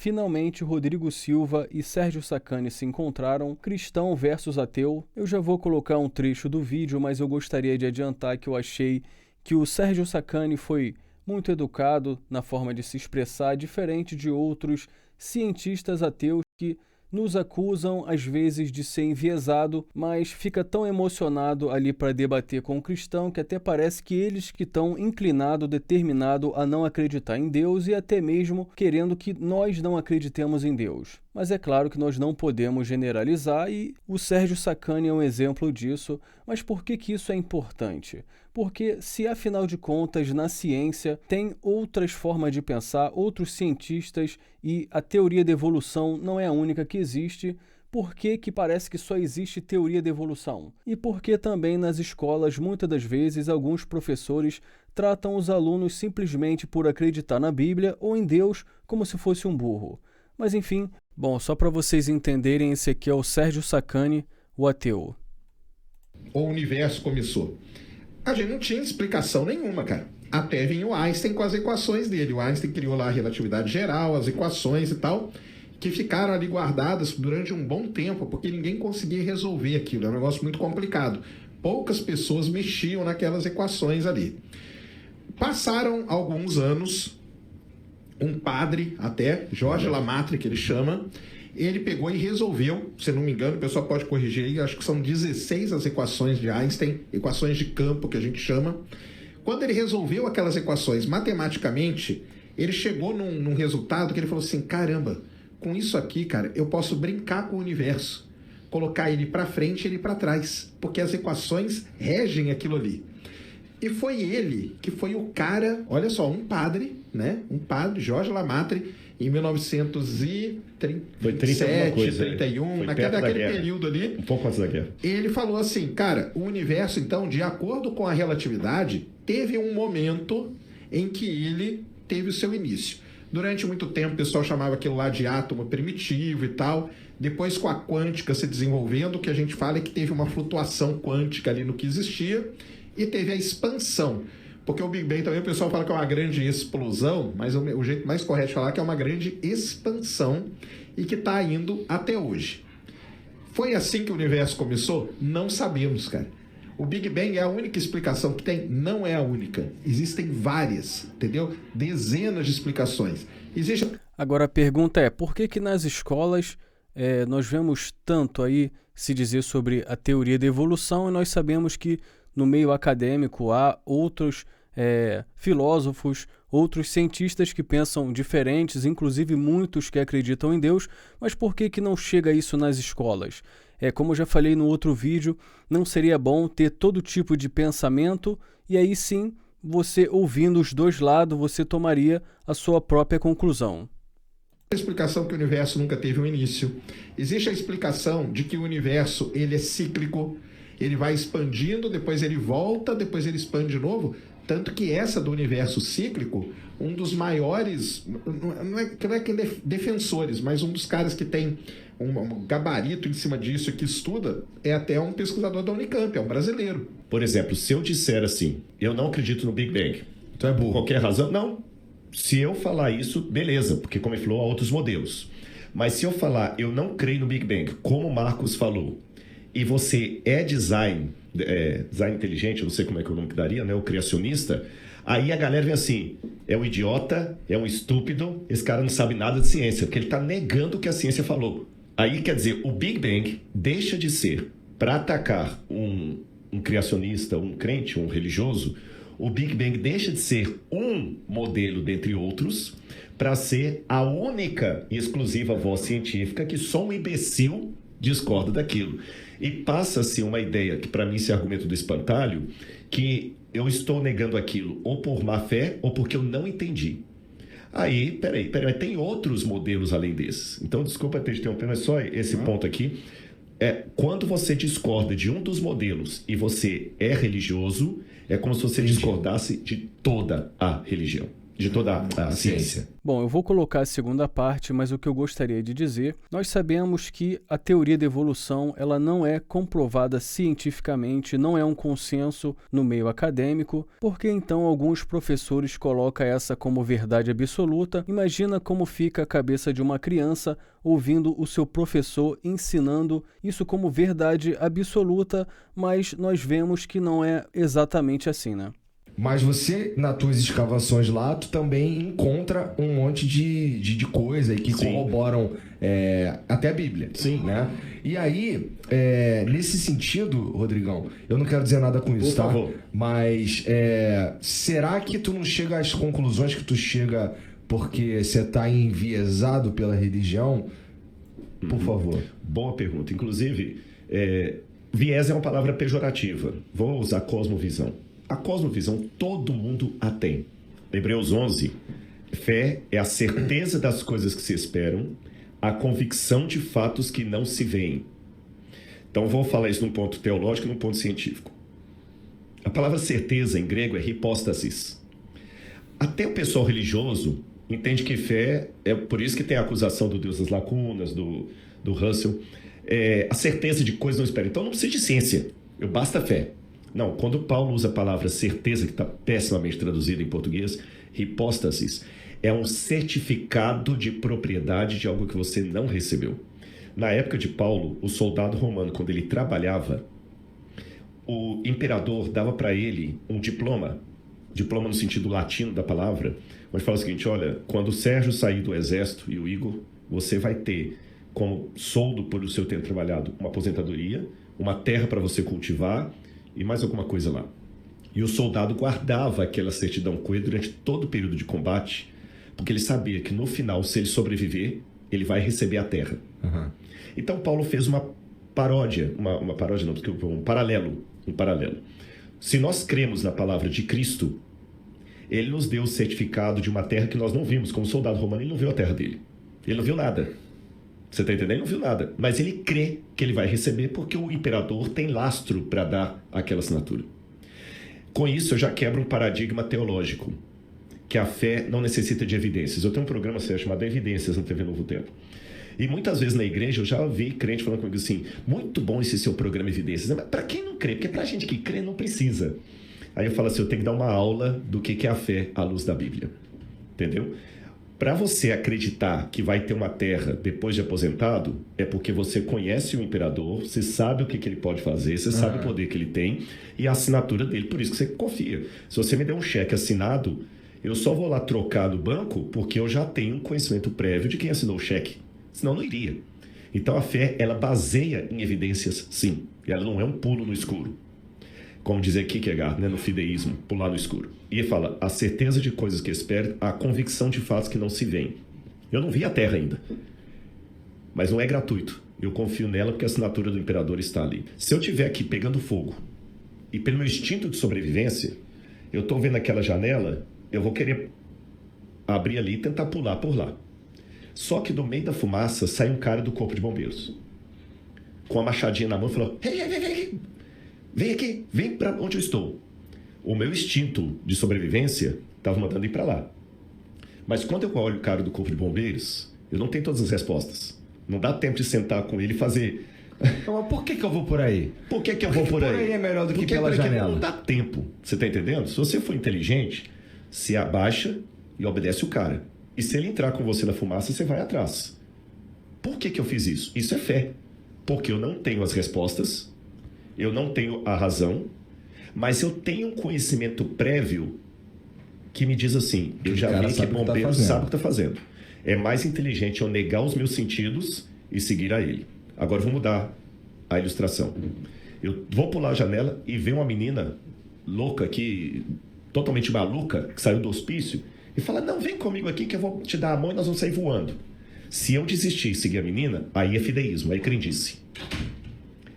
Finalmente, Rodrigo Silva e Sérgio Sacani se encontraram, cristão versus ateu. Eu já vou colocar um trecho do vídeo, mas eu gostaria de adiantar que eu achei que o Sérgio Sacani foi muito educado na forma de se expressar, diferente de outros cientistas ateus que nos acusam às vezes de ser enviesado, mas fica tão emocionado ali para debater com o cristão que até parece que eles que estão inclinados, determinados a não acreditar em Deus e até mesmo querendo que nós não acreditemos em Deus. Mas é claro que nós não podemos generalizar e o Sérgio Sacani é um exemplo disso. Mas por que que isso é importante? Porque se afinal de contas na ciência tem outras formas de pensar, outros cientistas e a teoria da evolução não é a única que existe, por que que parece que só existe teoria da evolução? E por que também nas escolas muitas das vezes alguns professores tratam os alunos simplesmente por acreditar na Bíblia ou em Deus como se fosse um burro? Mas enfim, bom, só para vocês entenderem, esse aqui é o Sérgio Sacani, o ateu. O universo começou. A gente não tinha explicação nenhuma, cara. Até vinha o Einstein com as equações dele. O Einstein criou lá a relatividade geral, as equações e tal, que ficaram ali guardadas durante um bom tempo, porque ninguém conseguia resolver aquilo. É um negócio muito complicado. Poucas pessoas mexiam naquelas equações ali. Passaram alguns anos, um padre até, Georges Lemaitre, que ele chama, ele pegou e resolveu, se não me engano, o pessoal pode corrigir aí, acho que são 16 as equações de Einstein, equações de campo que a gente chama. Quando ele resolveu aquelas equações matematicamente, ele chegou num resultado que ele falou assim, caramba, com isso aqui, cara, eu posso brincar com o universo, colocar ele para frente e ele para trás, porque as equações regem aquilo ali. E foi ele que foi o cara, olha só, um padre, né? Um padre, Georges Lemaitre, em 1937, 31, naquele período ali. Um pouco antes da guerra. Ele falou assim, cara, o universo, então, de acordo com a relatividade, teve um momento em que ele teve o seu início. Durante muito tempo, o pessoal chamava aquilo lá de átomo primitivo e tal. Depois, com a quântica se desenvolvendo, o que a gente fala é que teve uma flutuação quântica ali no que existia e teve a expansão. Porque o Big Bang também o pessoal fala que é uma grande explosão, mas o jeito mais correto de falar é que é uma grande expansão e que está indo até hoje. Foi assim que o universo começou? Não sabemos, cara. O Big Bang é a única explicação que tem? Não é a única. Existem várias, entendeu? Dezenas de explicações. Agora a pergunta é, por que que nas escolas nós vemos tanto aí se dizer sobre a teoria da evolução e nós sabemos que no meio acadêmico há outros filósofos, outros cientistas que pensam diferentes, inclusive muitos que acreditam em Deus, mas por que que não chega isso nas escolas? Como eu já falei no outro vídeo, não seria bom ter todo tipo de pensamento e aí sim, você ouvindo os dois lados, você tomaria a sua própria conclusão. A explicação que o universo nunca teve um início. Existe a explicação de que o universo ele é cíclico, ele vai expandindo, depois ele volta, depois ele expande de novo. Tanto que essa do universo cíclico, um dos maiores, não é que defensores, mas um dos caras que tem um gabarito em cima disso e que estuda, é até um pesquisador da Unicamp, é um brasileiro. Por exemplo, se eu disser assim, eu não acredito no Big Bang. Então é burro. Qualquer razão? Não. Se eu falar isso, beleza, porque como ele falou, há outros modelos. Mas se eu falar, eu não creio no Big Bang, como o Marcos falou, e você é design inteligente, eu não sei como é que o nome que daria, né? O criacionista, aí a galera vem assim, é um idiota, é um estúpido, esse cara não sabe nada de ciência, porque ele está negando o que a ciência falou. Aí, quer dizer, o Big Bang deixa de ser, para atacar um criacionista, um crente, um religioso, o Big Bang deixa de ser um modelo dentre outros para ser a única e exclusiva voz científica que só um imbecil discorda daquilo. E passa-se uma ideia, que para mim esse argumento do espantalho, que eu estou negando aquilo ou por má fé ou porque eu não entendi. Aí, peraí, tem outros modelos além desses. Então, desculpa ter interrompido, mas só esse ponto aqui. Quando você discorda de um dos modelos e você é religioso, é como se você discordasse de toda a religião. de toda a ciência. Bom, eu vou colocar a segunda parte, mas o que eu gostaria de dizer, nós sabemos que a teoria da evolução, ela não é comprovada cientificamente, não é um consenso no meio acadêmico, porque então alguns professores colocam essa como verdade absoluta. Imagina como fica a cabeça de uma criança ouvindo o seu professor ensinando isso como verdade absoluta, mas nós vemos que não é exatamente assim, né? Mas você, nas tuas escavações lá, tu também encontra um monte de coisa que corroboram até a Bíblia. Sim. Né? E aí, nesse sentido, Rodrigão, eu não quero dizer nada com isso, Por favor. Mas será que tu não chega às conclusões que tu chega porque você está enviesado pela religião? Por favor. Boa pergunta. Inclusive, viés é uma palavra pejorativa. Vou usar cosmovisão. A cosmovisão, todo mundo a tem. Hebreus 11, fé é a certeza das coisas que se esperam, a convicção de fatos que não se veem. Então, vou falar isso num ponto teológico e num ponto científico. A palavra certeza em grego é hypostasis. Até o pessoal religioso entende que fé, é por isso que tem a acusação do Deus das lacunas, do Russell, a certeza de coisas não esperadas. Então, não precisa de ciência, basta fé. Não, quando Paulo usa a palavra certeza, que está pessimamente traduzida em português, hipóstasis, é um certificado de propriedade de algo que você não recebeu. Na época de Paulo, o soldado romano, quando ele trabalhava, o imperador dava para ele um diploma no sentido latino da palavra, onde fala o seguinte: olha, quando o Sérgio sair do exército e o Igor, você vai ter como soldo por o seu ter trabalhado uma aposentadoria, uma terra para você cultivar e mais alguma coisa lá. E o soldado guardava aquela certidão com ele durante todo o período de combate, porque ele sabia que no final, se ele sobreviver, ele vai receber a terra. Uhum. Então Paulo fez uma paródia, um paralelo. Se nós cremos na palavra de Cristo, ele nos deu o certificado de uma terra que nós não vimos. Como soldado romano, ele não viu a terra dele. Ele não viu nada. Você está entendendo? Ele não viu nada. Mas ele crê que ele vai receber porque o imperador tem lastro para dar aquela assinatura. Com isso, eu já quebro um paradigma teológico, que a fé não necessita de evidências. Eu tenho um programa chamado Evidências na TV Novo Tempo. E muitas vezes na igreja eu já ouvi crente falando comigo assim: muito bom esse seu programa Evidências. Mas para quem não crê? Porque para a gente que crê não precisa. Aí eu falo assim: eu tenho que dar uma aula do que é a fé à luz da Bíblia. Entendeu? Para você acreditar que vai ter uma terra depois de aposentado, é porque você conhece o imperador, você sabe o que ele pode fazer, você sabe o poder que ele tem e a assinatura dele, por isso que você confia. Se você me der um cheque assinado, eu só vou lá trocar no banco porque eu já tenho um conhecimento prévio de quem assinou o cheque. Senão não iria. Então a fé, ela baseia em evidências, sim. E ela não é um pulo no escuro. Como dizia Kierkegaard, né, no fideísmo, pular no escuro. E ele fala: a certeza de coisas que espero, a convicção de fatos que não se veem. Eu não vi a terra ainda. Mas não é gratuito. Eu confio nela porque a assinatura do imperador está ali. Se eu estiver aqui pegando fogo, e pelo meu instinto de sobrevivência, eu estou vendo aquela janela, eu vou querer abrir ali e tentar pular por lá. Só que do meio da fumaça sai um cara do corpo de bombeiros. Com a machadinha na mão e falou: vem aqui, vem para onde eu estou. O meu instinto de sobrevivência estava mandando ir para lá. Mas quando eu olho o cara do corpo de bombeiros, eu não tenho todas as respostas. Não dá tempo de sentar com ele e fazer... Mas por que eu vou por aí? Por que eu vou por aí? Por aí é melhor do que Porque pela janela. Não dá tempo. Você está entendendo? Se você for inteligente, se abaixa e obedece o cara. E se ele entrar com você na fumaça, você vai atrás. Por que eu fiz isso? Isso é fé. Porque eu não tenho as respostas, eu não tenho a razão, mas eu tenho um conhecimento prévio que me diz assim: eu já vi que bombeiro sabe o que está fazendo. É mais inteligente eu negar os meus sentidos e seguir a ele. Agora eu vou mudar a ilustração. Eu vou pular a janela e ver uma menina louca aqui, totalmente maluca, que saiu do hospício, e fala: não, vem comigo aqui que eu vou te dar a mão e nós vamos sair voando. Se eu desistir e seguir a menina, aí é fideísmo, aí é crendice.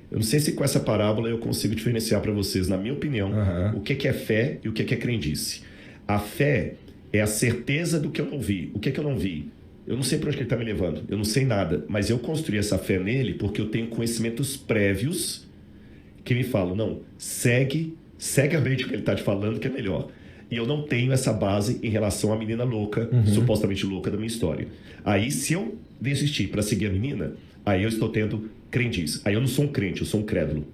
Eu não sei se com essa parábola eu consigo diferenciar para vocês, na minha opinião, o que é fé e o que é crendice. A fé é a certeza do que eu não vi. O que é que eu não vi? Eu não sei para onde ele está me levando, eu não sei nada, mas eu construí essa fé nele porque eu tenho conhecimentos prévios que me falam: não, segue a mente que ele está te falando, que é melhor. e eu não tenho essa base em relação à menina louca, supostamente louca da minha história. Aí, se eu desistir para seguir a menina, aí eu estou tendo crendice. Aí eu não sou um crente, eu sou um crédulo.